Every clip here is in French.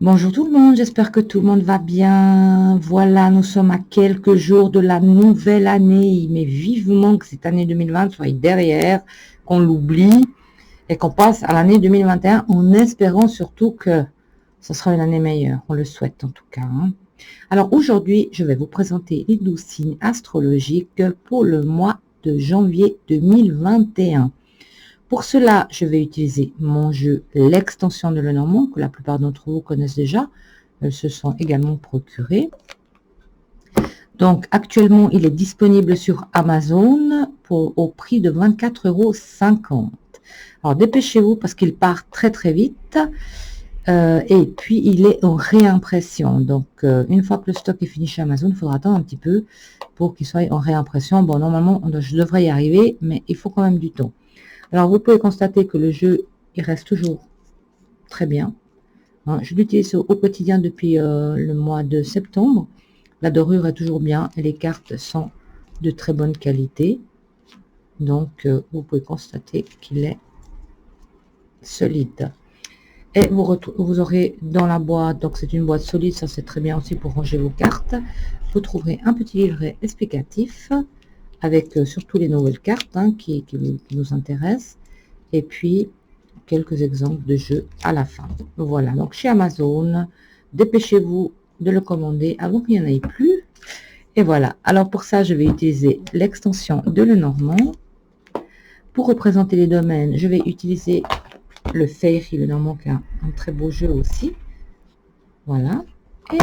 Bonjour tout le monde, j'espère que tout le monde va bien. Voilà, nous sommes à quelques jours de la nouvelle année, mais vivement que cette année 2020 soit derrière, qu'on l'oublie et qu'on passe à l'année 2021 en espérant surtout que ce sera une année meilleure. On le souhaite en tout cas, hein. Alors aujourd'hui, je vais vous présenter les 12 signes astrologiques pour le mois de janvier 2021. Pour cela, je vais utiliser mon jeu L'extension de Lenormand, que la plupart d'entre vous connaissent déjà. Elles se sont également procurées. Donc, actuellement, il est disponible sur Amazon au prix de 24,50 €. Alors, dépêchez-vous parce qu'il part très très vite. Et puis, il est en réimpression. Donc, une fois que le stock est fini chez Amazon, il faudra attendre un petit peu pour qu'il soit en réimpression. Bon, normalement, je devrais y arriver, mais il faut quand même du temps. Alors, vous pouvez constater que le jeu, il reste toujours très bien. Je l'utilise au quotidien depuis le mois de septembre. La dorure est toujours bien et les cartes sont de très bonne qualité. Donc, vous pouvez constater qu'il est solide. Et vous aurez dans la boîte, donc c'est une boîte solide, ça c'est très bien aussi pour ranger vos cartes. Vous trouverez un petit livret explicatif avec surtout les nouvelles cartes qui nous intéressent. Et puis, quelques exemples de jeux à la fin. Voilà, donc chez Amazon, dépêchez-vous de le commander avant qu'il n'y en ait plus. Et voilà, alors pour ça, je vais utiliser l'extension de Lenormand. Pour représenter les domaines, je vais utiliser le Fairy Lenormand, qui est un très beau jeu aussi. Voilà. Et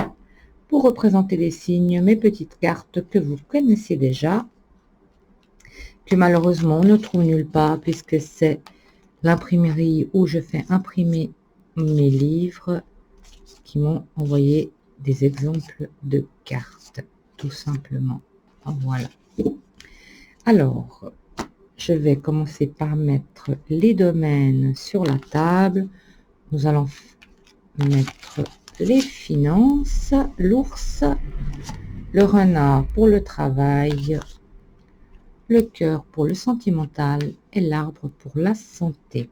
pour représenter les signes, mes petites cartes que vous connaissez déjà, que malheureusement on ne trouve nulle part, puisque c'est l'imprimerie où je fais imprimer mes livres qui m'ont envoyé des exemples de cartes, tout simplement. Voilà. Alors, je vais commencer par mettre les domaines sur la table. Nous allons mettre les finances, l'ours, le renard pour le travail, le cœur pour le sentimental et l'arbre pour la santé.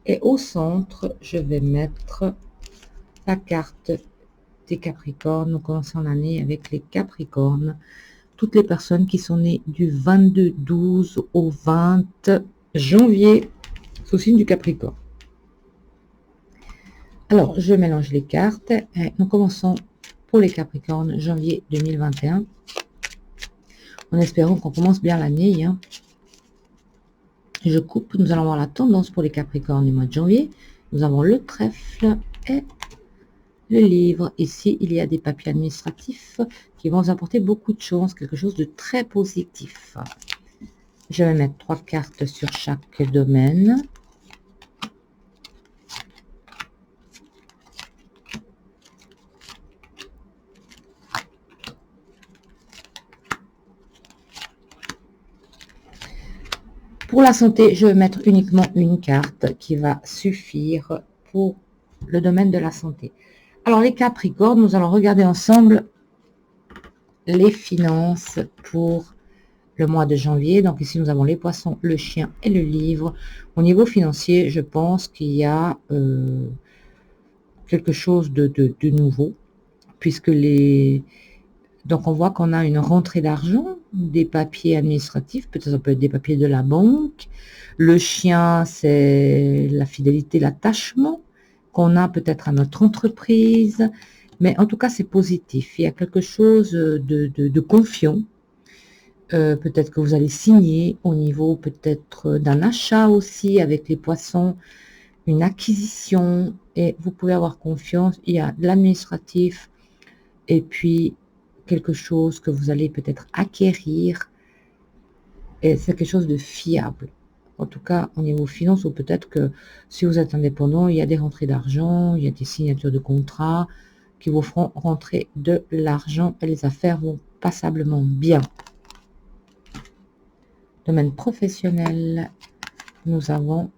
Et au centre, je vais mettre la carte des Capricornes. Nous commençons l'année avec les Capricornes. Toutes les personnes qui sont nées du 22-12 au 20 janvier sous signe du Capricorne. Alors, je mélange les cartes. Et nous commençons pour les Capricornes, janvier 2021. En espérant qu'on commence bien l'année. Je coupe. Nous allons voir la tendance pour les Capricornes du mois de janvier. Nous avons le trèfle et le livre. Ici, il y a des papiers administratifs qui vont vous apporter beaucoup de chance, quelque chose de très positif. Je vais mettre 3 cartes sur chaque domaine. Pour la santé, je vais mettre uniquement une carte qui va suffire pour le domaine de la santé. Alors, les Capricornes, nous allons regarder ensemble les finances pour le mois de janvier. Donc ici, nous avons les poissons, le chien et le livre. Au niveau financier, je pense qu'il y a quelque chose de nouveau, puisque donc on voit qu'on a une rentrée d'argent, des papiers administratifs, peut-être ça peut être des papiers de la banque. Le chien, c'est la fidélité, l'attachement qu'on a peut-être à notre entreprise. Mais en tout cas, c'est positif. Il y a quelque chose de confiant. Peut-être que vous allez signer au niveau peut-être d'un achat aussi avec les poissons, une acquisition, et vous pouvez avoir confiance. Il y a de l'administratif et puis quelque chose que vous allez peut-être acquérir, et c'est quelque chose de fiable. En tout cas, au niveau finance, ou peut-être que si vous êtes indépendant, il y a des rentrées d'argent, il y a des signatures de contrats qui vous feront rentrer de l'argent et les affaires vont passablement bien. Domaine professionnel, nous avons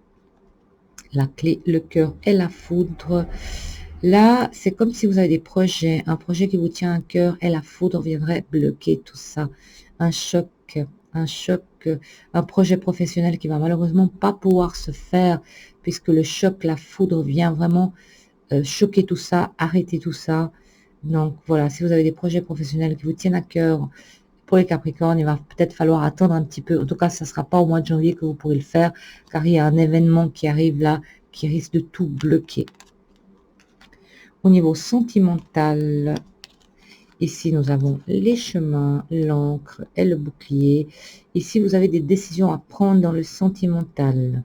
la clé, le cœur et la foudre. Là, c'est comme si vous avez des projets, un projet qui vous tient à cœur et la foudre viendrait bloquer tout ça. Un choc, un projet professionnel qui va malheureusement pas pouvoir se faire puisque le choc, la foudre vient vraiment choquer tout ça, arrêter tout ça. Donc voilà, si vous avez des projets professionnels qui vous tiennent à cœur, pour les Capricornes, il va peut-être falloir attendre un petit peu. En tout cas, ça ne sera pas au mois de janvier que vous pourrez le faire, car il y a un événement qui arrive là, qui risque de tout bloquer. Au niveau sentimental, ici, nous avons les chemins, l'encre et le bouclier. Ici, vous avez des décisions à prendre dans le sentimental.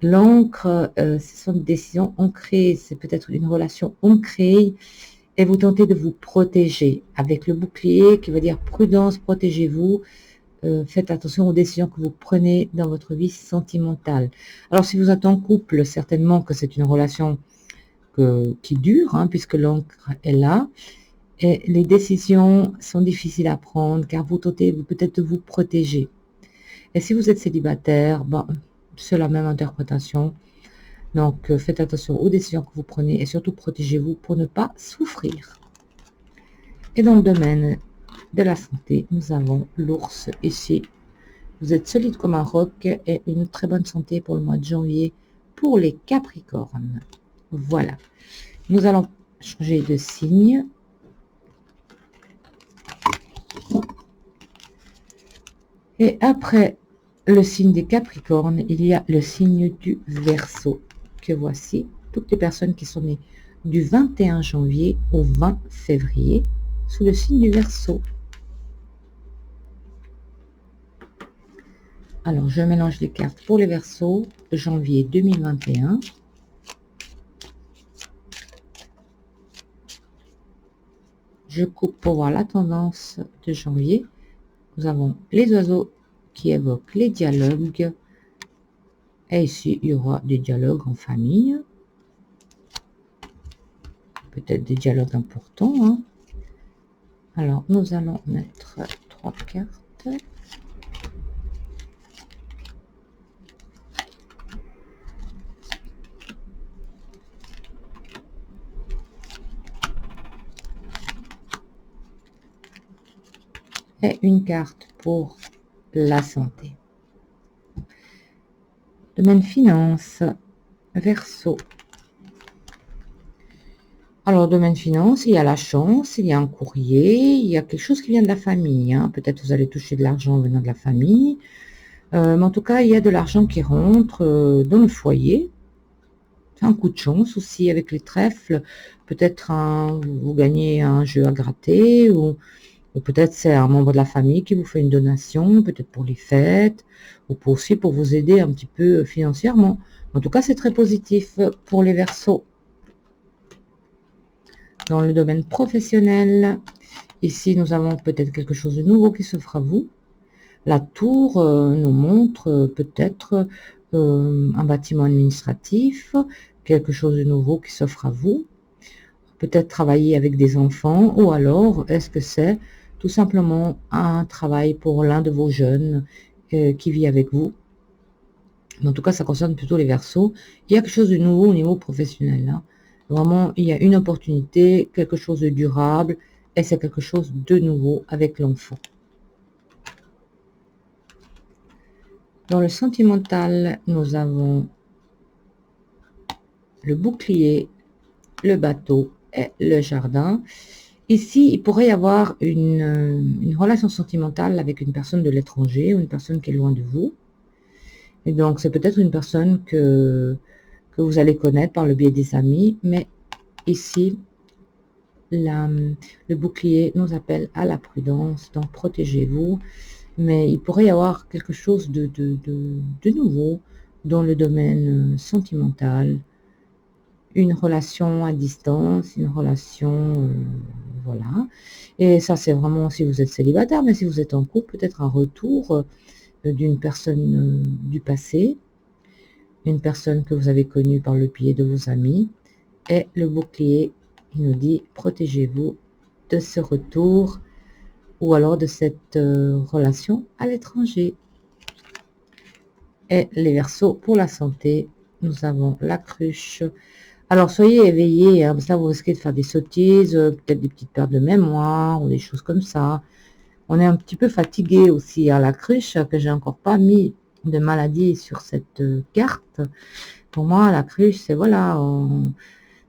L'encre, ce sont des décisions ancrées. C'est peut-être une relation ancrée et vous tentez de vous protéger. Avec le bouclier qui veut dire prudence, protégez-vous. Faites attention aux décisions que vous prenez dans votre vie sentimentale. Alors, si vous êtes en couple, certainement que c'est une relation qui dure, hein, puisque l'encre est là. Et les décisions sont difficiles à prendre car vous tentez peut-être de vous protéger. Et si vous êtes célibataire, c'est la même interprétation. Donc, faites attention aux décisions que vous prenez et surtout protégez-vous pour ne pas souffrir. Et dans le domaine de la santé, nous avons l'ours ici. Vous êtes solide comme un roc et une très bonne santé pour le mois de janvier pour les Capricornes. Voilà. Nous allons changer de signe. Et après le signe des Capricornes, il y a le signe du Verseau, que voici. Toutes les personnes qui sont nées du 21 janvier au 20 février, sous le signe du Verseau. Alors, je mélange les cartes pour les Verseaux de janvier 2021. Je coupe pour voir la tendance de janvier. Nous avons les oiseaux qui évoquent les dialogues. Et ici, il y aura des dialogues en famille. Peut-être des dialogues importants. Hein. Alors, nous allons mettre 3 cartes. Et une carte pour la santé. Domaine finance, Verseau. Alors, domaine finance, il y a la chance, il y a un courrier, il y a quelque chose qui vient de la famille. Hein. Peut-être vous allez toucher de l'argent venant de la famille. Mais en tout cas, il y a de l'argent qui rentre dans le foyer. C'est un coup de chance aussi avec les trèfles. Peut-être vous gagnez un jeu à gratter ou peut-être c'est un membre de la famille qui vous fait une donation, peut-être pour les fêtes ou aussi pour vous aider un petit peu financièrement. En tout cas, c'est très positif pour les Verseaux. Dans le domaine professionnel, ici, nous avons peut-être quelque chose de nouveau qui s'offre à vous. La tour nous montre peut-être un bâtiment administratif, quelque chose de nouveau qui s'offre à vous. Peut-être travailler avec des enfants ou alors, est-ce que c'est tout simplement un travail pour l'un de vos jeunes qui vit avec vous. Mais en tout cas, ça concerne plutôt les Verseaux. Il y a quelque chose de nouveau au niveau professionnel. Hein. Vraiment, il y a une opportunité, quelque chose de durable, et c'est quelque chose de nouveau avec l'enfant. Dans le sentimental, nous avons le bouclier, le bateau et le jardin. Ici, il pourrait y avoir une relation sentimentale avec une personne de l'étranger ou une personne qui est loin de vous. Et donc, c'est peut-être une personne que vous allez connaître par le biais des amis. Mais ici, le bouclier nous appelle à la prudence. Donc, protégez-vous. Mais il pourrait y avoir quelque chose de nouveau dans le domaine sentimental. Une relation à distance, une relation, voilà. Et ça, c'est vraiment si vous êtes célibataire, mais si vous êtes en couple, peut-être un retour d'une personne du passé, une personne que vous avez connue par le biais de vos amis. Et le bouclier, il nous dit, protégez-vous de ce retour ou alors de cette relation à l'étranger. Et les Verseaux, pour la santé, nous avons la cruche. Alors, soyez éveillés, hein, parce que là, vous risquez de faire des sottises, peut-être des petites pertes de mémoire, ou des choses comme ça. On est un petit peu fatigué aussi à la cruche, que j'ai encore pas mis de maladie sur cette carte. Pour moi, la cruche, c'est voilà,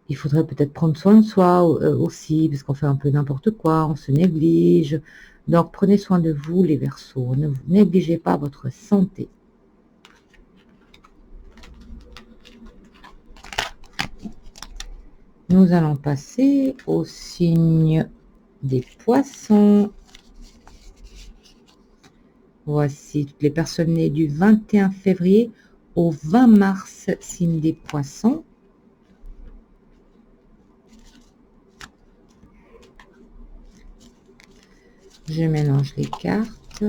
il faudrait peut-être prendre soin de soi aussi, parce qu'on fait un peu n'importe quoi, on se néglige. Donc, prenez soin de vous, les Verseaux. Ne vous négligez pas votre santé. Nous allons passer au signe des Poissons. Voici toutes les personnes nées du 21 février au 20 mars, signe des Poissons. Je mélange les cartes.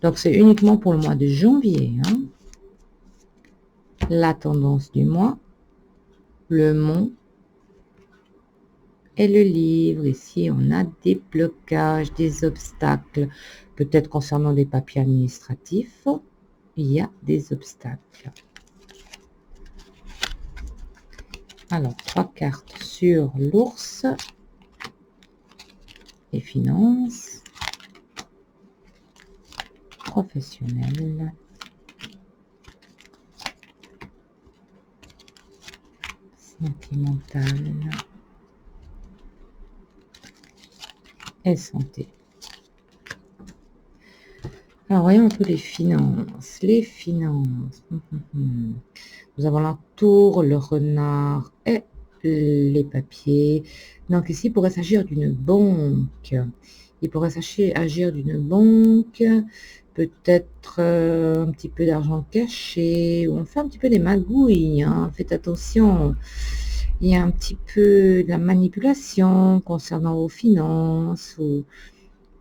Donc, c'est uniquement pour le mois de janvier. Hein. La tendance du mois, le mont et le livre. Ici, on a des blocages, des obstacles. Peut-être concernant des papiers administratifs, il y a des obstacles. Alors, 3 cartes sur l'ours, les finances, professionnelles, sentimentales et santé. Alors, voyons un peu les finances. Les finances. Nous avons la tour, le renard et les papiers. Donc ici, il pourrait s'agir d'une banque. Il pourrait s'agir d'une banque, peut-être un petit peu d'argent caché, ou on fait un petit peu des magouilles. Hein. Faites attention. Il y a un petit peu de la manipulation concernant vos finances, ou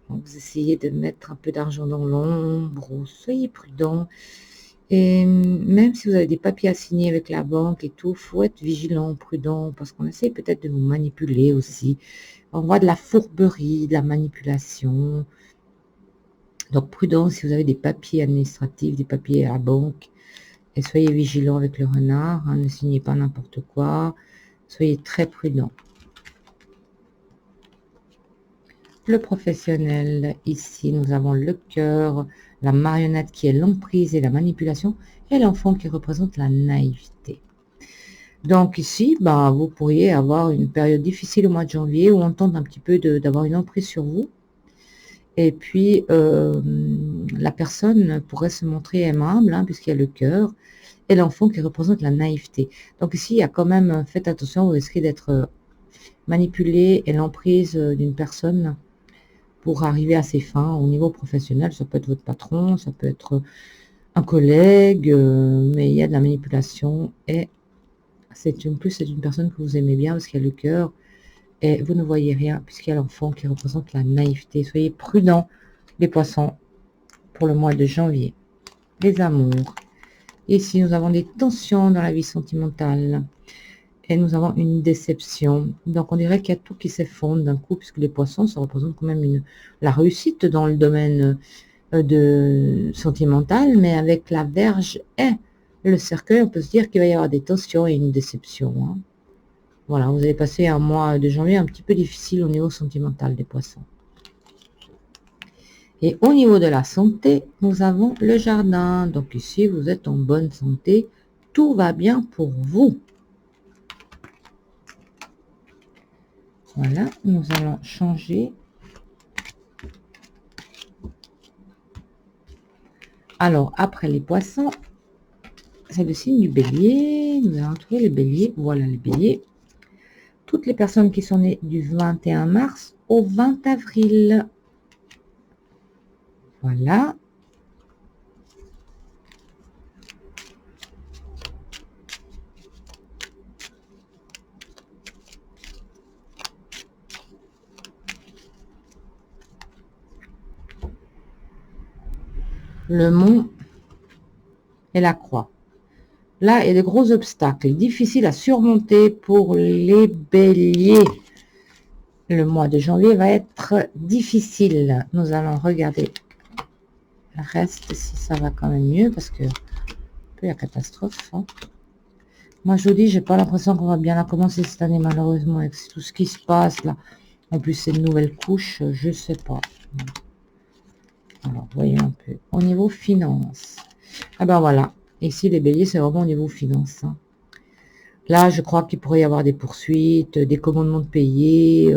vous essayez de mettre un peu d'argent dans l'ombre, ou soyez prudent. Et même si vous avez des papiers à signer avec la banque et tout, il faut être vigilant, prudent, parce qu'on essaie peut-être de vous manipuler aussi. On voit de la fourberie, de la manipulation. Donc, prudent si vous avez des papiers administratifs, des papiers à la banque. Et soyez vigilant avec le renard, hein, ne signez pas n'importe quoi. Soyez très prudent. Le professionnel, ici, nous avons le cœur, la marionnette qui est l'emprise et la manipulation, et l'enfant qui représente la naïveté. Donc ici, vous pourriez avoir une période difficile au mois de janvier où on tente un petit peu d'avoir une emprise sur vous. Et puis, la personne pourrait se montrer aimable, hein, puisqu'il y a le cœur, et l'enfant qui représente la naïveté. Donc ici, il y a quand même, faites attention, vous risquez d'être manipulé et l'emprise d'une personne pour arriver à ses fins au niveau professionnel. Ça peut être votre patron, ça peut être un collègue, mais il y a de la manipulation et c'est une personne que vous aimez bien parce qu'il y a le cœur et vous ne voyez rien puisqu'il y a l'enfant qui représente la naïveté. Soyez prudents, les poissons, pour le mois de janvier. Les amours. Ici, nous avons des tensions dans la vie sentimentale. Et nous avons une déception. Donc, on dirait qu'il y a tout qui s'effondre d'un coup, puisque les poissons, ça représente quand même la réussite dans le domaine sentimental, mais avec la Vierge et le cercueil, on peut se dire qu'il va y avoir des tensions et une déception. Hein. Voilà, vous allez passer un mois de janvier un petit peu difficile au niveau sentimental des poissons. Et au niveau de la santé, nous avons le jardin. Donc ici, vous êtes en bonne santé. Tout va bien pour vous. Voilà, nous allons changer. Alors, après les poissons, c'est le signe du bélier. Nous allons trouver les béliers. Voilà les béliers. Toutes les personnes qui sont nées du 21 mars au 20 avril. Voilà. Le mont et la croix. Là, il y a de gros obstacles, difficiles à surmonter pour les béliers. Le mois de janvier va être difficile. Nous allons regarder le reste, si ça va quand même mieux, parce que un peu la catastrophe. Hein. Moi, je vous dis, j'ai pas l'impression qu'on va bien la commencer cette année, malheureusement, avec tout ce qui se passe là. En plus, c'est une nouvelle couche, je sais pas. Alors, voyons un peu. Au niveau finance. Ah ben voilà. Ici, les béliers, c'est vraiment au niveau finance. Hein. Là, je crois qu'il pourrait y avoir des poursuites, des commandements de payer.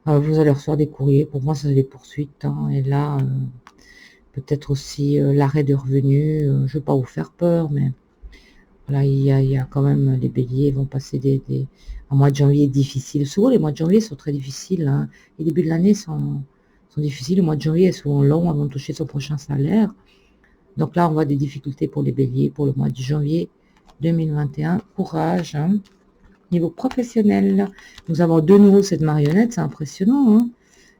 Vous allez recevoir des courriers. Pour moi, ça c'est des poursuites. Hein. Et là, peut-être aussi l'arrêt de revenus. Je ne veux pas vous faire peur, mais voilà, il y a quand même les béliers vont passer un mois de janvier difficile. Souvent, les mois de janvier sont très difficiles. Hein. Les débuts de l'année sont difficiles. Le mois de janvier est souvent long avant de toucher son prochain salaire. Donc là, on voit des difficultés pour les béliers pour le mois de janvier 2021. Courage. Hein. Niveau professionnel, nous avons de nouveau cette marionnette. C'est impressionnant. Hein.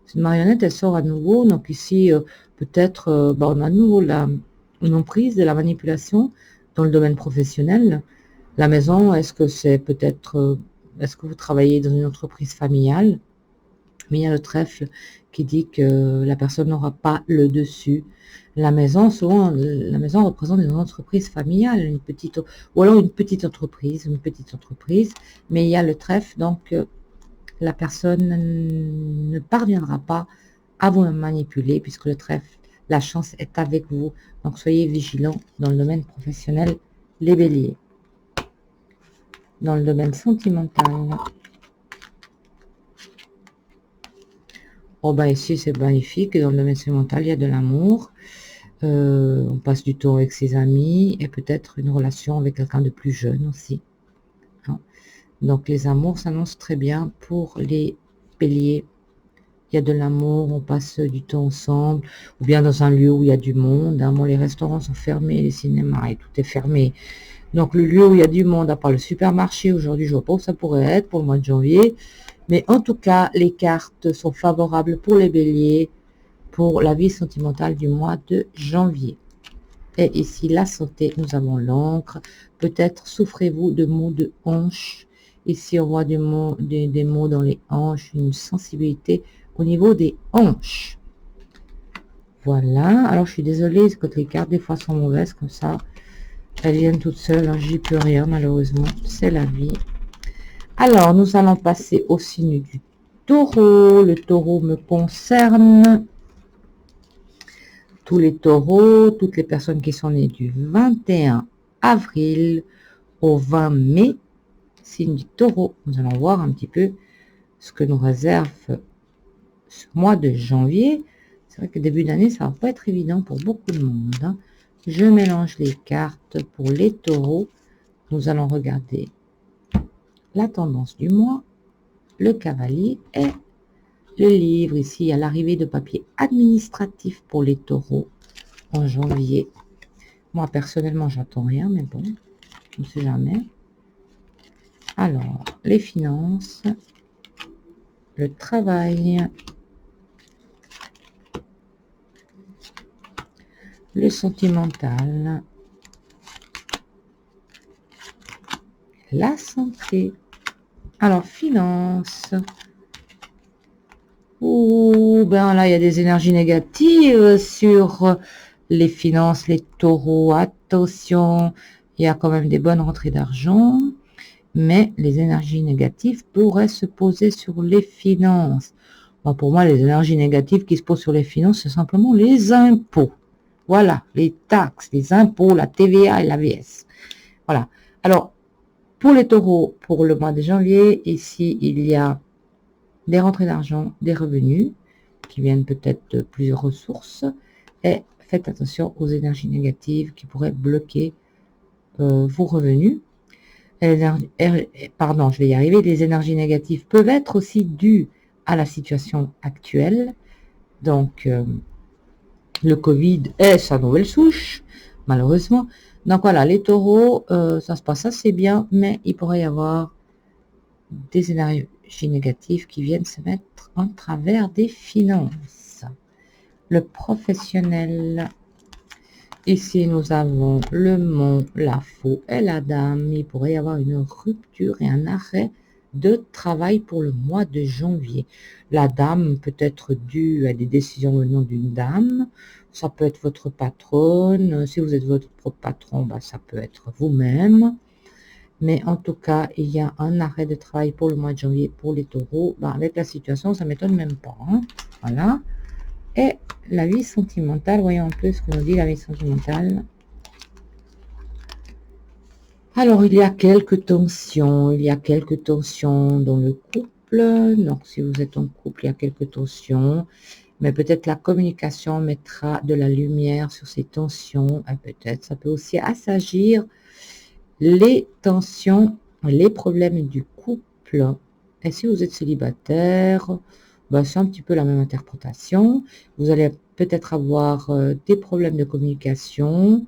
Cette marionnette, elle sort à nouveau. Donc ici, peut-être, on a de nouveau une emprise de la manipulation dans le domaine professionnel. La maison, est-ce que c'est peut-être, est-ce que vous travaillez dans une entreprise familiale? Mais il y a le trèfle qui dit que la personne n'aura pas le dessus. La maison, souvent, la maison représente une entreprise familiale, une petite, ou alors une petite entreprise, mais il y a le trèfle, donc la personne ne parviendra pas à vous manipuler, puisque le trèfle, la chance est avec vous. Donc soyez vigilants dans le domaine professionnel, les béliers. Dans le domaine sentimental, oh ben ici c'est magnifique, dans le domaine sentimental il y a de l'amour, on passe du temps avec ses amis et peut-être une relation avec quelqu'un de plus jeune aussi. Hein. Donc les amours s'annoncent très bien pour les béliers. Il y a de l'amour, on passe du temps ensemble, ou bien dans un lieu où il y a du monde. Hein. Bon, les restaurants sont fermés, les cinémas et tout est fermé. Donc le lieu où il y a du monde, à part le supermarché, aujourd'hui je vois pas où ça pourrait être pour le mois de janvier. Mais en tout cas, les cartes sont favorables pour les béliers, pour la vie sentimentale du mois de janvier. Et ici, la santé, nous avons l'encre. Peut-être souffrez-vous de maux de hanches. Ici, on voit des maux dans les hanches, une sensibilité au niveau des hanches. Voilà. Alors, je suis désolée, quand les cartes, des fois, sont mauvaises comme ça. Elles viennent toutes seules. Hein, j'y peux rien, malheureusement. C'est la vie. Alors, nous allons passer au signe du taureau. Le taureau me concerne. Tous les taureaux, toutes les personnes qui sont nées du 21 avril au 20 mai, signe du taureau. Nous allons voir un petit peu ce que nous réserve ce mois de janvier. C'est vrai que début d'année, ça va pas être évident pour beaucoup de monde. Hein. Je mélange les cartes pour les taureaux. Nous allons regarder la tendance du mois, le cavalier et le livre. Ici, il y a l'arrivée de papier administratif pour les taureaux en janvier. Moi, personnellement, j'attends rien, mais bon, on ne sait jamais. Alors, les finances, le travail, le sentimental, la santé. Alors, finances. Ouh, ben là, il y a des énergies négatives sur les finances, les taureaux. Attention, il y a quand même des bonnes rentrées d'argent, mais les énergies négatives pourraient se poser sur les finances. Bon, pour moi, les énergies négatives qui se posent sur les finances, c'est simplement les impôts. Voilà, les taxes, les impôts, la TVA et l'AVS. Voilà. Alors, pour les taureaux, pour le mois de janvier, ici, il y a des rentrées d'argent, des revenus qui viennent peut-être de plusieurs ressources. Et faites attention aux énergies négatives qui pourraient bloquer vos revenus. Pardon, je vais y arriver. Les énergies négatives peuvent être aussi dues à la situation actuelle. Donc, le Covid est sa nouvelle souche, malheureusement. Donc voilà, les taureaux, ça se passe assez bien, mais il pourrait y avoir des énergies négatives qui viennent se mettre en travers des finances. Le professionnel. Ici, nous avons le mont, la faux et la dame. Il pourrait y avoir une rupture et un arrêt de travail pour le mois de janvier. La dame peut être due à des décisions venant d'une dame. Ça peut être votre patronne. Si vous êtes votre propre patron, bah, ça peut être vous-même. Mais en tout cas, il y a un arrêt de travail pour le mois de janvier pour les taureaux. Bah, avec la situation, ça ne m'étonne même pas. Hein. Voilà. Et la vie sentimentale, voyons un peu ce que nous dit la vie sentimentale. Alors, il y a quelques tensions. Il y a quelques tensions dans le couple. Donc, si vous êtes en couple, il y a quelques tensions. Mais peut-être la communication mettra de la lumière sur ces tensions. Et peut-être ça peut aussi assagir les tensions, les problèmes du couple. Et si vous êtes célibataire, ben, c'est un petit peu la même interprétation. Vous allez peut-être avoir des problèmes de communication,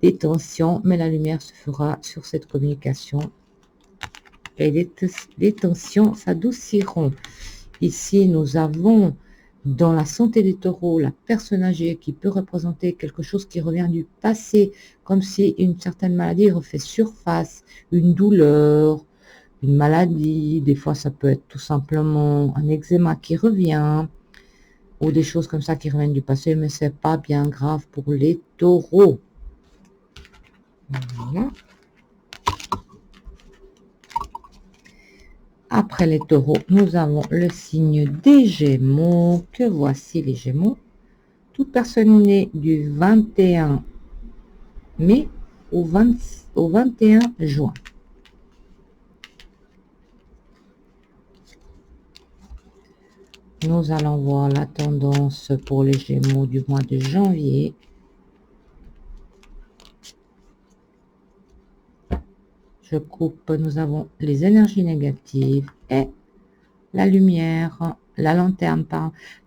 des tensions, mais la lumière se fera sur cette communication et les tensions s'adouciront. Ici, nous avons dans la santé des taureaux la personne âgée qui peut représenter quelque chose qui revient du passé, comme si une certaine maladie refait surface, une douleur, une maladie. Des fois, ça peut être tout simplement un eczéma qui revient ou des choses comme ça qui reviennent du passé, mais c'est pas bien grave pour les taureaux. Voilà. Après les taureaux, nous avons le signe des Gémeaux. Que voici les Gémeaux. Toute personne née du 21 mai au 21 juin. Nous allons voir la tendance pour les Gémeaux du mois de janvier. Je coupe, nous avons les énergies négatives et la lumière, la lanterne,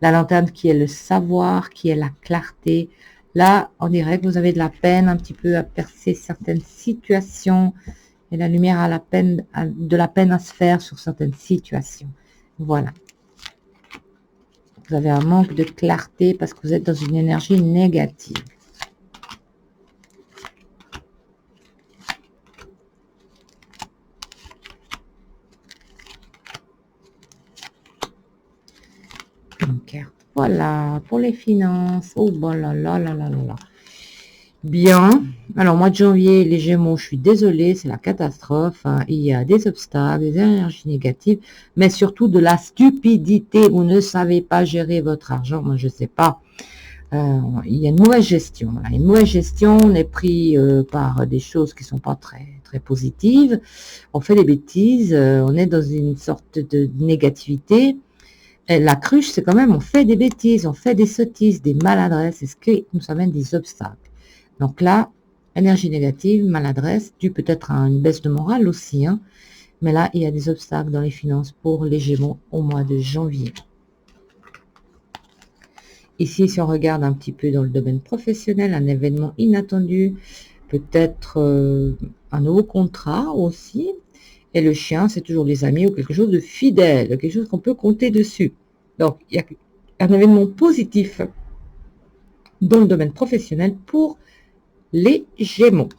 la lanterne qui est le savoir, qui est la clarté. Là, on dirait que vous avez de la peine un petit peu à percer certaines situations et la lumière a de la peine à se faire sur certaines situations. Voilà. Vous avez un manque de clarté parce que vous êtes dans une énergie négative. Une carte. Voilà, pour les finances. Oh, bon là là là là là là. Bien. Alors, mois de janvier, les Gémeaux, je suis désolée, c'est la catastrophe. Hein. Il y a des obstacles, des énergies négatives, mais surtout de la stupidité. Vous ne savez pas gérer votre argent. Moi, je ne sais pas. Il y a une mauvaise gestion. Voilà. Une mauvaise gestion, on est pris par des choses qui ne sont pas très, très positives. On fait des bêtises, on est dans une sorte de négativité. Et la cruche, c'est quand même, on fait des bêtises, on fait des sottises, des maladresses, c'est ce qui nous amène des obstacles. Donc là, énergie négative, maladresse, dû peut-être à une baisse de morale aussi. Hein. Mais là, il y a des obstacles dans les finances pour les Gémeaux au mois de janvier. Ici, si on regarde un petit peu dans le domaine professionnel, un événement inattendu, peut-être un nouveau contrat aussi. Et le chien, c'est toujours les amis ou quelque chose de fidèle, quelque chose qu'on peut compter dessus. Donc, il y a un événement positif dans le domaine professionnel pour les Gémeaux.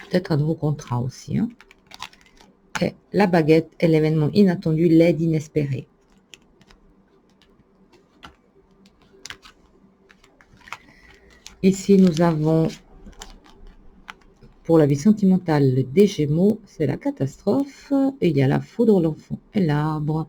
Peut-être un nouveau contrat aussi. Hein. Et la baguette est l'événement inattendu, l'aide inespérée. Ici, nous avons, pour la vie sentimentale des Gémeaux, c'est la catastrophe. Et il y a la foudre, l'enfant et l'arbre.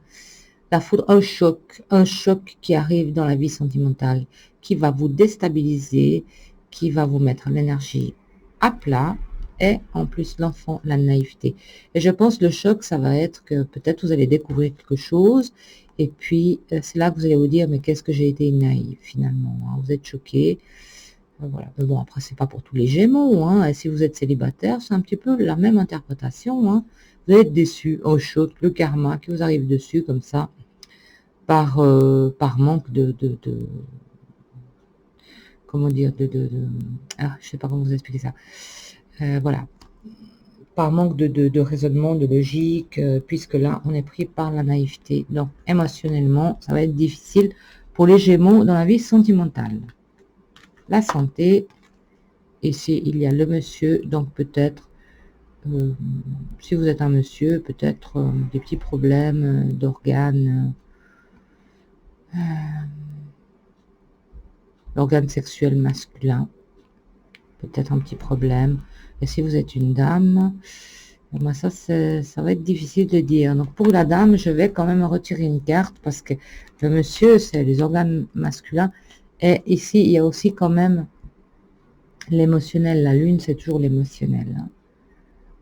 La foudre, un choc qui arrive dans la vie sentimentale, qui va vous déstabiliser, qui va vous mettre l'énergie à plat. Et en plus, l'enfant, la naïveté. Et je pense le choc, ça va être que peut-être vous allez découvrir quelque chose. Et puis, c'est là que vous allez vous dire, mais qu'est-ce que j'ai été naïf finalement. Hein, vous êtes choqué. Voilà. Mais bon, après, c'est pas pour tous les Gémeaux. Hein. Et si vous êtes célibataire, c'est un petit peu la même interprétation. Hein. Vous êtes déçu, au choc, le karma qui vous arrive dessus comme ça, par manque de comment dire, je sais pas comment vous expliquer ça. Voilà. Par manque de raisonnement, de logique, puisque là, on est pris par la naïveté. Donc, émotionnellement, ça va être difficile pour les Gémeaux dans la vie sentimentale. La santé, ici il y a le monsieur, donc peut-être, si vous êtes un monsieur, peut-être des petits problèmes d'organes, l'organe sexuel masculin, peut-être un petit problème. Et si vous êtes une dame, moi ça va être difficile de dire. Donc pour la dame, je vais quand même retirer une carte parce que le monsieur, c'est les organes masculins. Et ici, il y a aussi quand même l'émotionnel. La lune, c'est toujours l'émotionnel. Hein.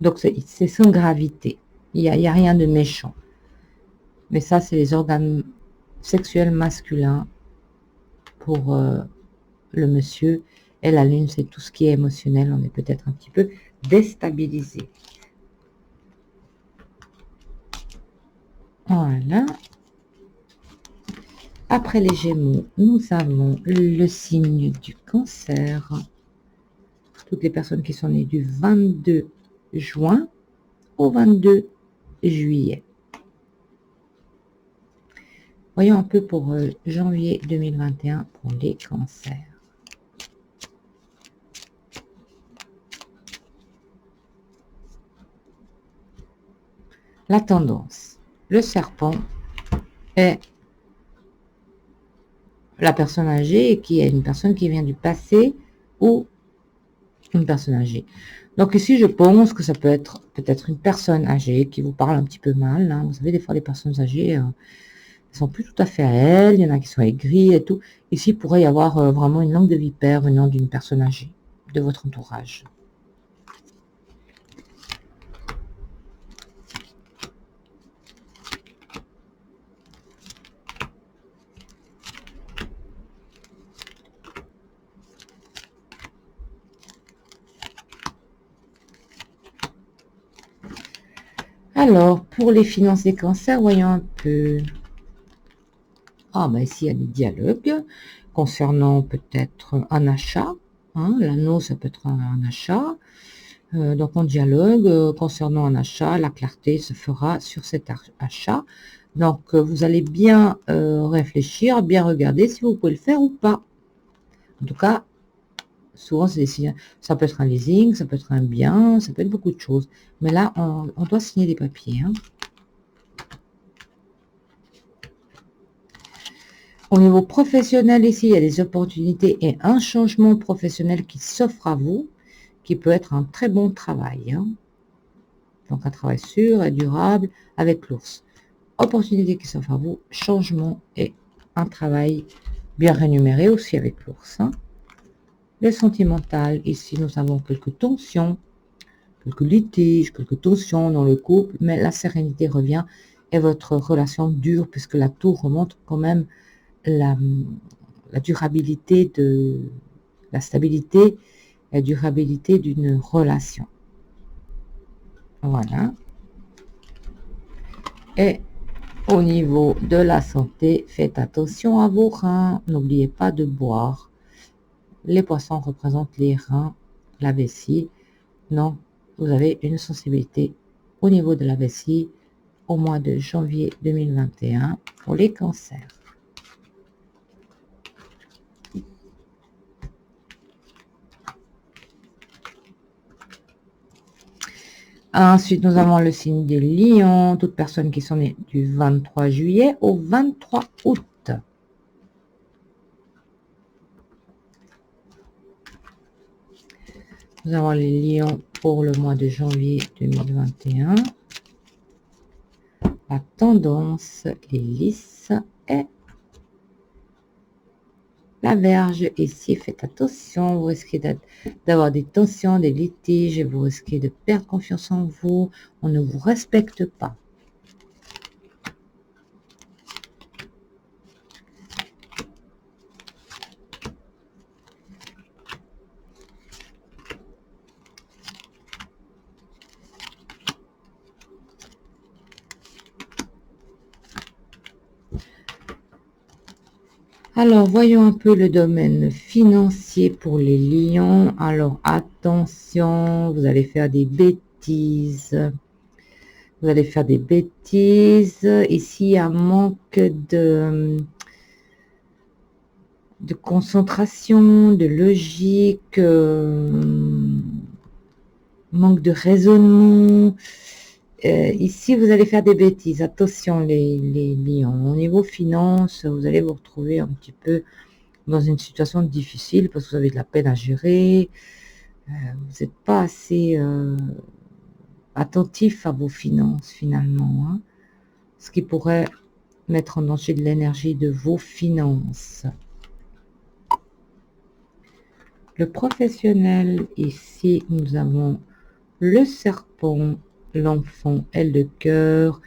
Donc, c'est sans gravité. Il y a rien de méchant. Mais ça, c'est les organes sexuels masculins pour le monsieur. Et la lune, c'est tout ce qui est émotionnel. On est peut-être un petit peu déstabilisé. Voilà. Après les Gémeaux, nous avons le signe du Cancer. Toutes les personnes qui sont nées du 22 juin au 22 juillet. Voyons un peu pour janvier 2021 pour les cancers. La tendance. Le serpent est la personne âgée qui est une personne qui vient du passé ou une personne âgée. Donc ici, je pense que ça peut être peut-être une personne âgée qui vous parle un petit peu mal. Hein. Vous savez, des fois, les personnes âgées, elles sont plus tout à fait à elles. Il y en a qui sont aigries et tout. Ici, il pourrait y avoir vraiment une langue de vipère venant d'une personne âgée de votre entourage. Alors, pour les finances des cancers, voyons un peu. Ah, ben ici, il y a des dialogues concernant peut-être un achat. Hein, l'anneau, ça peut être un achat. Donc, on dialogue concernant un achat. La clarté se fera sur cet achat. Donc, vous allez bien réfléchir, bien regarder si vous pouvez le faire ou pas. En tout cas, souvent, ça peut être un leasing, ça peut être un bien, ça peut être beaucoup de choses. Mais là, on doit signer des papiers. Hein. Au niveau professionnel, ici, il y a des opportunités et un changement professionnel qui s'offre à vous, qui peut être un très bon travail. Hein. Donc, un travail sûr et durable avec l'ours. Opportunité qui s'offre à vous, changement et un travail bien rémunéré aussi avec l'ours. Hein. Les sentimentales, ici, nous avons quelques tensions, quelques litiges, quelques tensions dans le couple, mais la sérénité revient et votre relation dure puisque la tour remonte quand même la durabilité la stabilité et durabilité d'une relation. Voilà. Et au niveau de la santé, faites attention à vos reins. N'oubliez pas de boire. Les poissons représentent les reins, la vessie. Non, vous avez une sensibilité au niveau de la vessie au mois de janvier 2021 pour les cancers. Ensuite, nous avons le signe des lions, toutes personnes qui sont nées du 23 juillet au 23 août. Nous avons les lions pour le mois de janvier 2021. La tendance, les lys et la Vierge. Ici, faites attention, vous risquez d'avoir des tensions, des litiges, et vous risquez de perdre confiance en vous. On ne vous respecte pas. Alors, voyons un peu le domaine financier pour les lions. Alors, attention, vous allez faire des bêtises. Vous allez faire des bêtises. Ici, il y a un manque de concentration, de logique, manque de raisonnement. Ici, vous allez faire des bêtises. Attention, les lions. Au niveau finance, vous allez vous retrouver un petit peu dans une situation difficile parce que vous avez de la peine à gérer. Vous n'êtes pas assez attentif à vos finances, finalement. Hein, ce qui pourrait mettre en danger de l'énergie de vos finances. Le professionnel, ici, nous avons le serpent, l'enfant, elle de cœur.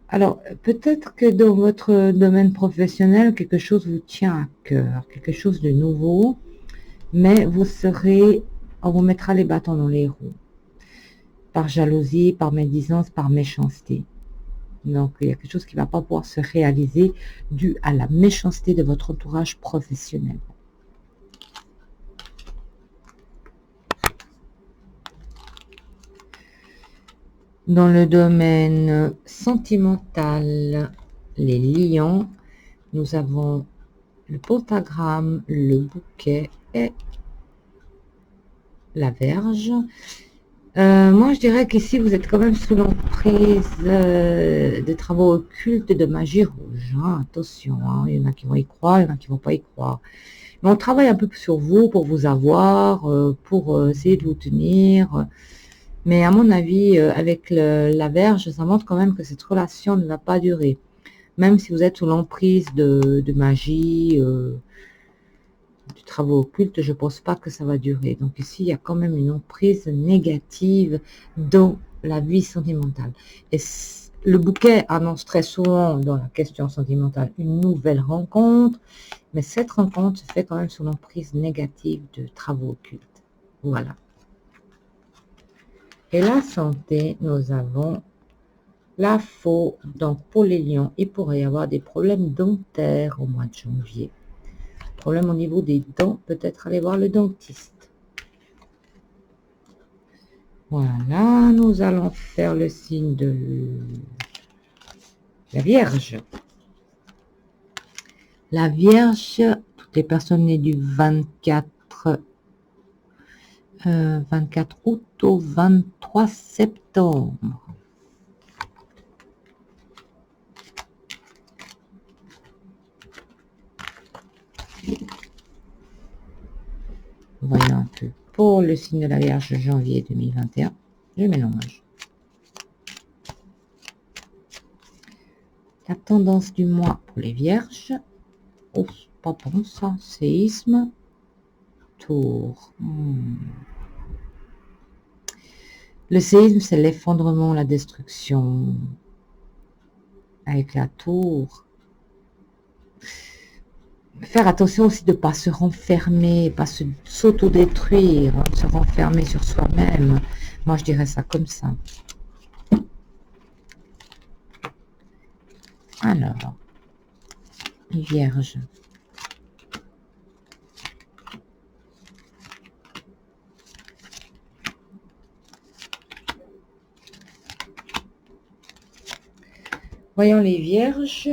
Alors, peut-être que dans votre domaine professionnel, quelque chose vous tient à cœur, quelque chose de nouveau, mais on vous mettra les bâtons dans les roues, par jalousie, par médisance, par méchanceté. Donc, il y a quelque chose qui ne va pas pouvoir se réaliser dû à la méchanceté de votre entourage professionnel. Dans le domaine sentimental, les lions, nous avons le pentagramme, le bouquet et la Vierge. Moi, je dirais qu'ici, vous êtes quand même sous l'emprise de travaux occultes de magie rouge. Hein. Attention, hein. Il y en a qui vont y croire, il y en a qui ne vont pas y croire. Mais on travaille un peu sur vous pour vous avoir, pour essayer de vous tenir. Mais à mon avis, avec la Vierge, ça montre quand même que cette relation ne va pas durer. Même si vous êtes sous l'emprise de magie, du travail occulte, je ne pense pas que ça va durer. Donc ici, il y a quand même une emprise négative dans la vie sentimentale. Et le bouquet annonce très souvent dans la question sentimentale une nouvelle rencontre, mais cette rencontre se fait quand même sous l'emprise négative de travaux occultes. Voilà. Et la santé, nous avons la faux. Donc pour les lions, il pourrait y avoir des problèmes dentaires au mois de janvier. Problème au niveau des dents, peut-être aller voir le dentiste. Voilà, nous allons faire le signe de la Vierge. La Vierge, toutes les personnes nées du 24 août au 23 septembre. Voyons un peu. Pour le signe de la Vierge, janvier 2021, je mélange. La tendance du mois pour les Vierges. Oh, pas bon ça. Séisme. Tour. Le séisme, c'est l'effondrement, la destruction. Avec la tour. Faire attention aussi de ne pas se renfermer, pas s'autodétruire, hein, se renfermer sur soi-même. Moi, je dirais ça comme ça. Alors, Vierge. Voyons les Vierges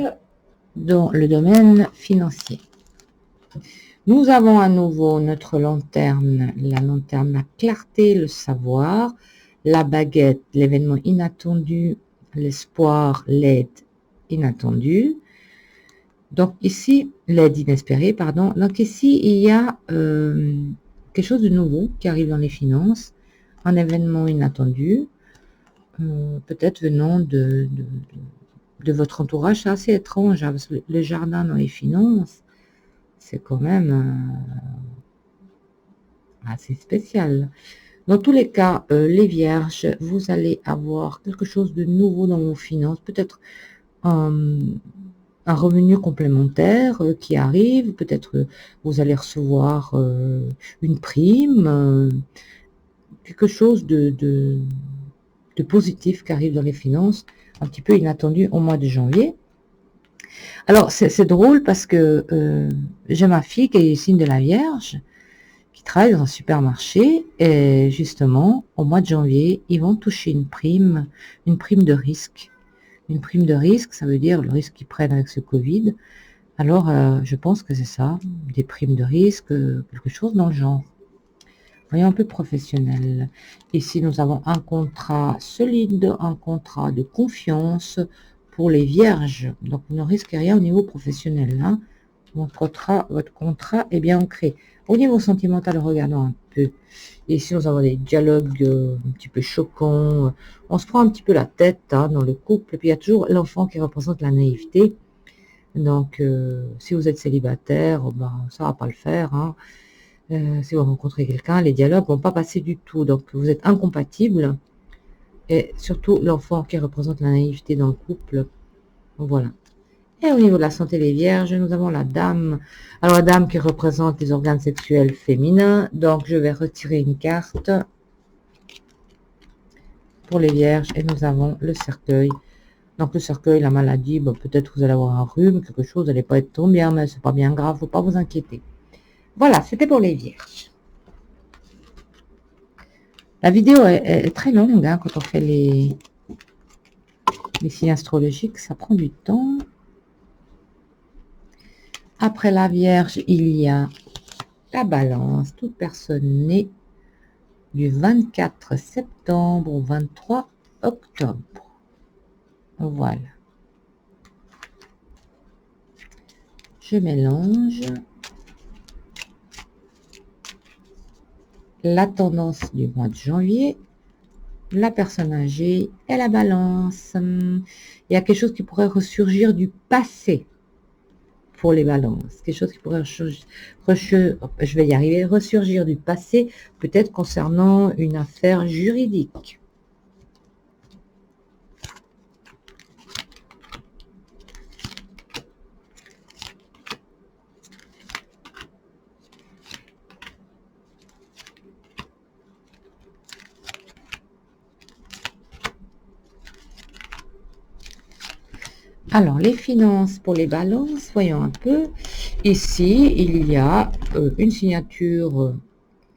dans le domaine financier. Nous avons à nouveau notre lanterne, la lanterne, la clarté, le savoir, la baguette, l'événement inattendu, l'espoir, l'aide inattendue. Donc ici, l'aide inespérée, pardon. Donc ici, il y a quelque chose de nouveau qui arrive dans les finances, un événement inattendu, peut-être venant de votre entourage. C'est assez étrange, hein, parce que le jardin dans les finances, c'est quand même assez spécial. Dans tous les cas, les Vierges, vous allez avoir quelque chose de nouveau dans vos finances, peut-être un revenu complémentaire qui arrive, peut-être vous allez recevoir une prime, quelque chose de positif qui arrive dans les finances, un petit peu inattendu au mois de janvier. Alors, c'est drôle parce que j'ai ma fille qui est signe de la Vierge, qui travaille dans un supermarché, et justement, au mois de janvier, ils vont toucher une prime de risque. Une prime de risque, ça veut dire le risque qu'ils prennent avec ce Covid. Alors, je pense que c'est ça, des primes de risque, quelque chose dans le genre. Voyons un peu professionnel. Ici, nous avons un contrat solide, un contrat de confiance pour les Vierges. Donc, vous ne risquez rien au niveau professionnel. Hein. Votre contrat est bien ancré. Au niveau sentimental, regardons un peu. Ici, nous avons des dialogues un petit peu choquants. On se prend un petit peu la tête hein, dans le couple. Et puis, il y a toujours l'enfant qui représente la naïveté. Donc, si vous êtes célibataire, ben, ça ne va pas le faire. Hein. Si vous rencontrez quelqu'un, les dialogues vont pas passer du tout. Donc, vous êtes incompatibles. Et surtout, l'enfant qui représente la naïveté dans le couple. Voilà. Et au niveau de la santé des vierges, nous avons la dame. Alors, la dame qui représente les organes sexuels féminins. Donc, je vais retirer une carte pour les vierges. Et nous avons le cercueil. Donc, le cercueil, la maladie, bon, peut-être vous allez avoir un rhume, quelque chose, vous n'allez pas être trop bien, mais c'est pas bien grave, faut pas vous inquiéter. Voilà, c'était pour les vierges. La vidéo est très longue, hein, quand on fait les signes astrologiques, ça prend du temps. Après la Vierge, il y a la Balance. Toute personne née du 24 septembre au 23 octobre. Voilà. Je mélange la tendance du mois de janvier, la personne âgée et la Balance. Il y a quelque chose qui pourrait ressurgir du passé pour les balances. Quelque chose qui pourrait je vais y arriver, ressurgir du passé, peut-être concernant une affaire juridique. Alors, les finances pour les balances, voyons un peu. Ici, il y a une signature,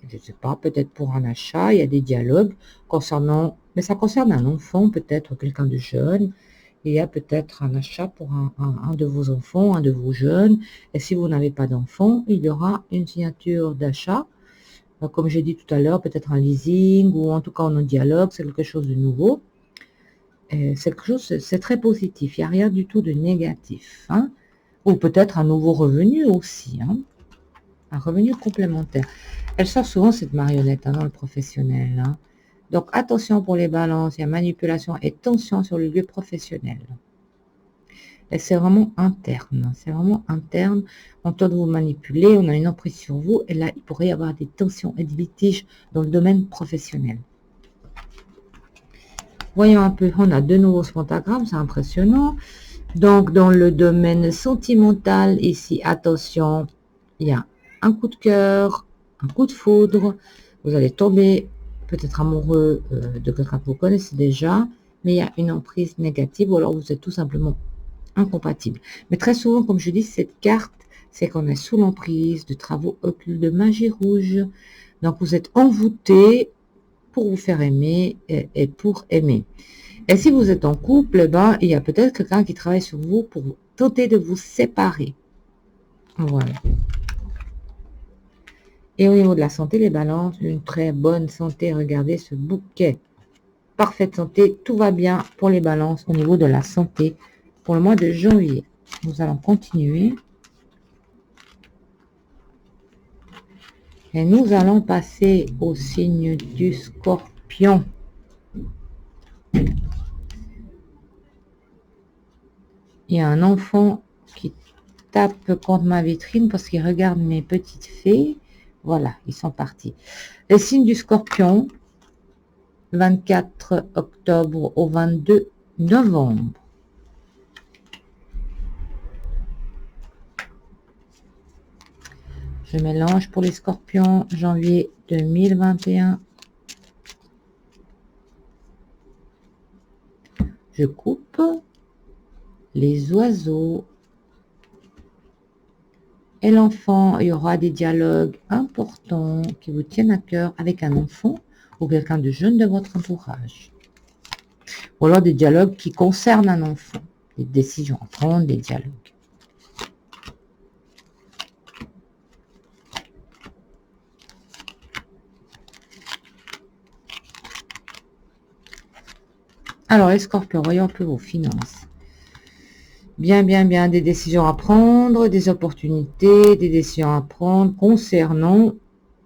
je ne sais pas, peut-être pour un achat. Il y a des dialogues concernant, mais ça concerne un enfant, peut-être quelqu'un de jeune. Il y a peut-être un achat pour un de vos enfants, un de vos jeunes. Et si vous n'avez pas d'enfant, il y aura une signature d'achat. Comme j'ai dit tout à l'heure, peut-être un leasing ou en tout cas en dialogue, c'est quelque chose de nouveau. C'est très positif, il n'y a rien du tout de négatif. Hein. Ou peut-être un nouveau revenu aussi, hein. Un revenu complémentaire. Elle sort souvent cette marionnette, hein, dans le professionnel. Hein. Donc attention pour les balances, il y a manipulation et tension sur le lieu professionnel. Et c'est vraiment interne, c'est vraiment interne. On tente de vous manipuler, on a une emprise sur vous, et là il pourrait y avoir des tensions et des litiges dans le domaine professionnel. Voyons un peu, on a de nouveaux pentagrammes, c'est impressionnant. Donc, dans le domaine sentimental, ici, attention, il y a un coup de cœur, un coup de foudre. Vous allez tomber peut-être amoureux de quelqu'un que vous connaissez déjà, mais il y a une emprise négative ou alors vous êtes tout simplement incompatible. Mais très souvent, comme je dis, cette carte, c'est qu'on est sous l'emprise de travaux occultes de magie rouge. Donc, vous êtes envoûté pour vous faire aimer et pour aimer. Et si vous êtes en couple, ben, il y a peut-être quelqu'un qui travaille sur vous pour tenter de vous séparer. Voilà. Et au niveau de la santé, les balances, une très bonne santé. Regardez ce bouquet. Parfaite santé, tout va bien pour les balances au niveau de la santé pour le mois de janvier. Nous allons continuer. Et nous allons passer au signe du Scorpion. Il y a un enfant qui tape contre ma vitrine parce qu'il regarde mes petites fées. Voilà, ils sont partis. Les signes du Scorpion, 24 octobre au 22 novembre. Je mélange pour les Scorpions, janvier 2021. Je coupe les oiseaux. Et l'enfant, il y aura des dialogues importants qui vous tiennent à cœur avec un enfant ou quelqu'un de jeune de votre entourage. Ou alors des dialogues qui concernent un enfant. Des décisions à prendre, des dialogues. Alors les Scorpions, voyons un peu vos finances. Bien, des décisions à prendre, des opportunités, des décisions à prendre concernant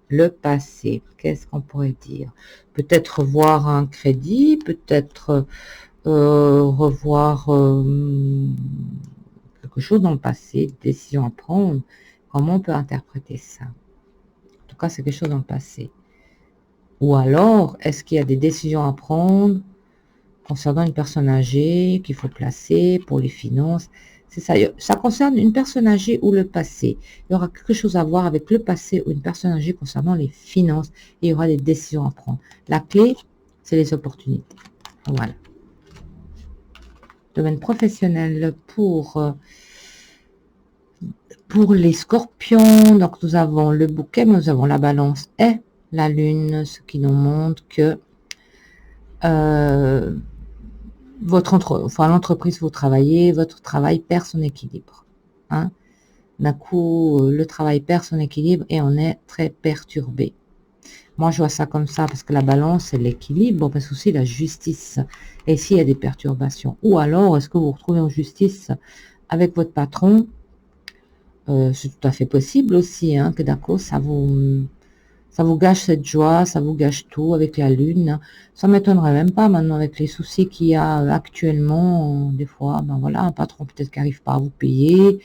le passé. Qu'est-ce qu'on pourrait dire? Peut-être revoir un crédit, peut-être revoir quelque chose dans le passé, des décisions à prendre. Comment on peut interpréter ça? En tout cas, c'est quelque chose dans le passé. Ou alors, est-ce qu'il y a des décisions à prendre concernant une personne âgée qu'il faut placer pour les finances? C'est ça. Ça concerne une personne âgée ou le passé. Il y aura quelque chose à voir avec le passé ou une personne âgée concernant les finances. Et il y aura des décisions à prendre. La clé, c'est les opportunités. Voilà. Domaine professionnel pour les scorpions. Donc, nous avons le bouquet, nous avons la balance et la lune, ce qui nous montre que l'entreprise où vous travaillez, votre travail perd son équilibre. Hein. D'un coup, le travail perd son équilibre et on est très perturbé. Moi, je vois ça comme ça parce que la balance, c'est l'équilibre, mais c'est aussi la justice. Et s'il y a des perturbations, ou alors, est-ce que vous vous retrouvez en justice avec votre patron? C'est tout à fait possible aussi, hein, que d'accord, ça vous gâche cette joie, ça vous gâche tout avec la lune. Ça m'étonnerait même pas maintenant avec les soucis qu'il y a actuellement. Des fois, ben voilà, un patron peut-être qui n'arrive pas à vous payer.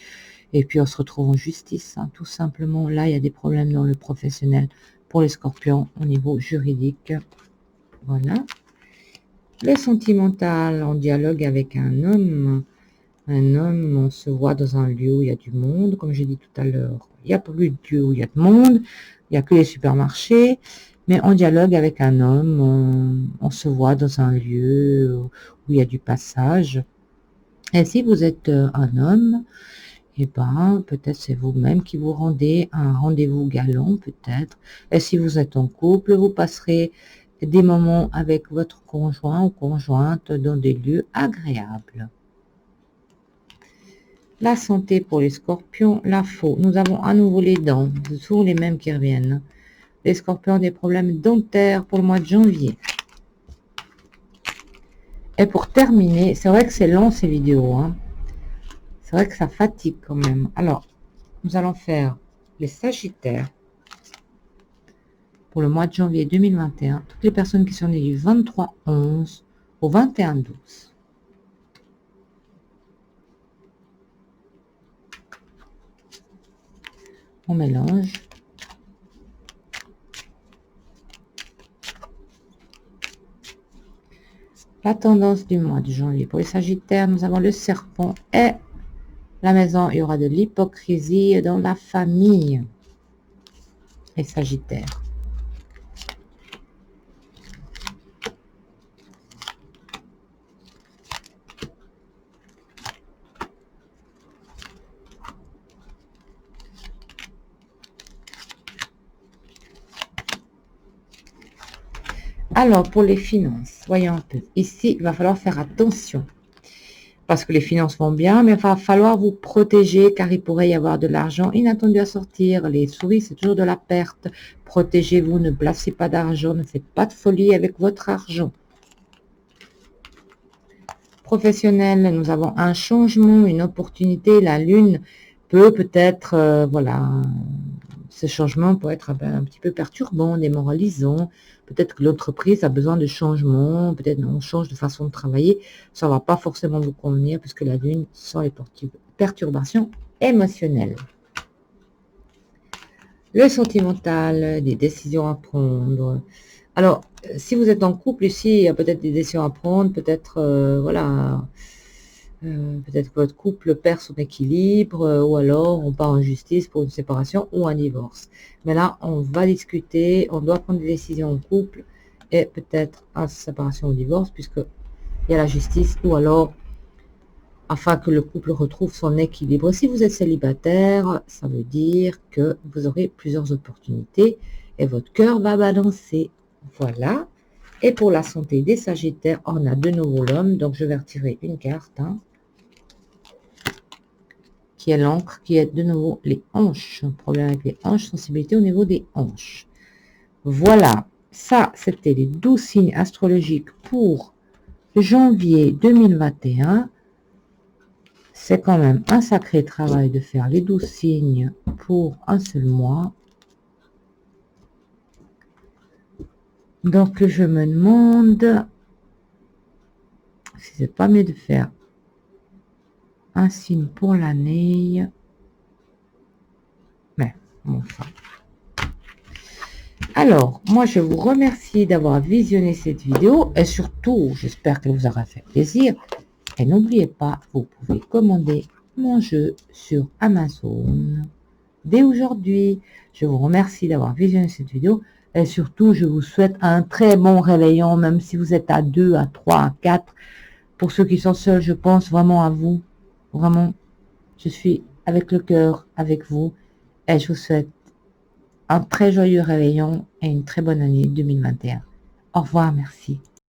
Et puis on se retrouve en justice, hein, tout simplement. Là, il y a des problèmes dans le professionnel pour les scorpions au niveau juridique. Voilà. Le sentimental, en dialogue avec un homme. Un homme, on se voit dans un lieu où il y a du monde, comme j'ai dit tout à l'heure. Il n'y a plus de lieu où il y a de monde, il n'y a que les supermarchés, mais en dialogue avec un homme, on se voit dans un lieu où il y a du passage. Et si vous êtes un homme, eh ben, peut-être c'est vous-même qui vous rendez à un rendez-vous galant, peut-être. Et si vous êtes en couple, vous passerez des moments avec votre conjoint ou conjointe dans des lieux agréables. La santé pour les scorpions, la faux. Nous avons à nouveau les dents, toujours les mêmes qui reviennent. Les scorpions ont des problèmes dentaires pour le mois de janvier. Et pour terminer, c'est vrai que c'est long ces vidéos. Hein. C'est vrai que ça fatigue quand même. Alors, nous allons faire les sagittaires pour le mois de janvier 2021. Toutes les personnes qui sont nées du 23-11 au 21-12. On mélange. La tendance du mois de janvier. Pour les sagittaires, nous avons le serpent et la maison. Il y aura de l'hypocrisie dans la famille. Les sagittaires. Alors, pour les finances, voyons un peu. Ici, il va falloir faire attention. Parce que les finances vont bien, mais il va falloir vous protéger car il pourrait y avoir de l'argent inattendu à sortir. Les souris, c'est toujours de la perte. Protégez-vous, ne placez pas d'argent, ne faites pas de folie avec votre argent. Professionnel, nous avons un changement, une opportunité. La lune peut-être, voilà, ce changement peut être un petit peu perturbant, démoralisant. Peut-être que l'entreprise a besoin de changement, peut-être on change de façon de travailler. Ça ne va pas forcément vous convenir puisque la lune sont les perturbations émotionnelles. Le sentimental, des décisions à prendre. Alors, si vous êtes en couple ici, il y a peut-être des décisions à prendre, peut-être, voilà, peut-être que votre couple perd son équilibre, ou alors on part en justice pour une séparation ou un divorce. Mais là, on va discuter, on doit prendre des décisions en couple, et peut-être une séparation ou divorce, puisqu'il y a la justice, ou alors, afin que le couple retrouve son équilibre. Si vous êtes célibataire, ça veut dire que vous aurez plusieurs opportunités, et votre cœur va balancer. Voilà. Et pour la santé des sagittaires, on a de nouveau l'homme, donc je vais retirer une carte, hein, qui est l'encre, qui est de nouveau les hanches. Un problème avec les hanches, sensibilité au niveau des hanches. Voilà, ça c'était les 12 signes astrologiques pour janvier 2021. C'est quand même un sacré travail de faire les 12 signes pour un seul mois. Donc je me demande si c'est pas mieux de faire un signe pour l'année. Mais bon, ça. Alors, moi, je vous remercie d'avoir visionné cette vidéo et surtout, j'espère qu'elle vous aura fait plaisir. Et n'oubliez pas, vous pouvez commander mon jeu sur Amazon dès aujourd'hui. Je vous remercie d'avoir visionné cette vidéo et surtout, je vous souhaite un très bon réveillon, même si vous êtes à 2, à 3, à 4. Pour ceux qui sont seuls, je pense vraiment à vous. Vraiment, je suis avec le cœur avec vous et je vous souhaite un très joyeux réveillon et une très bonne année 2021. Au revoir, merci.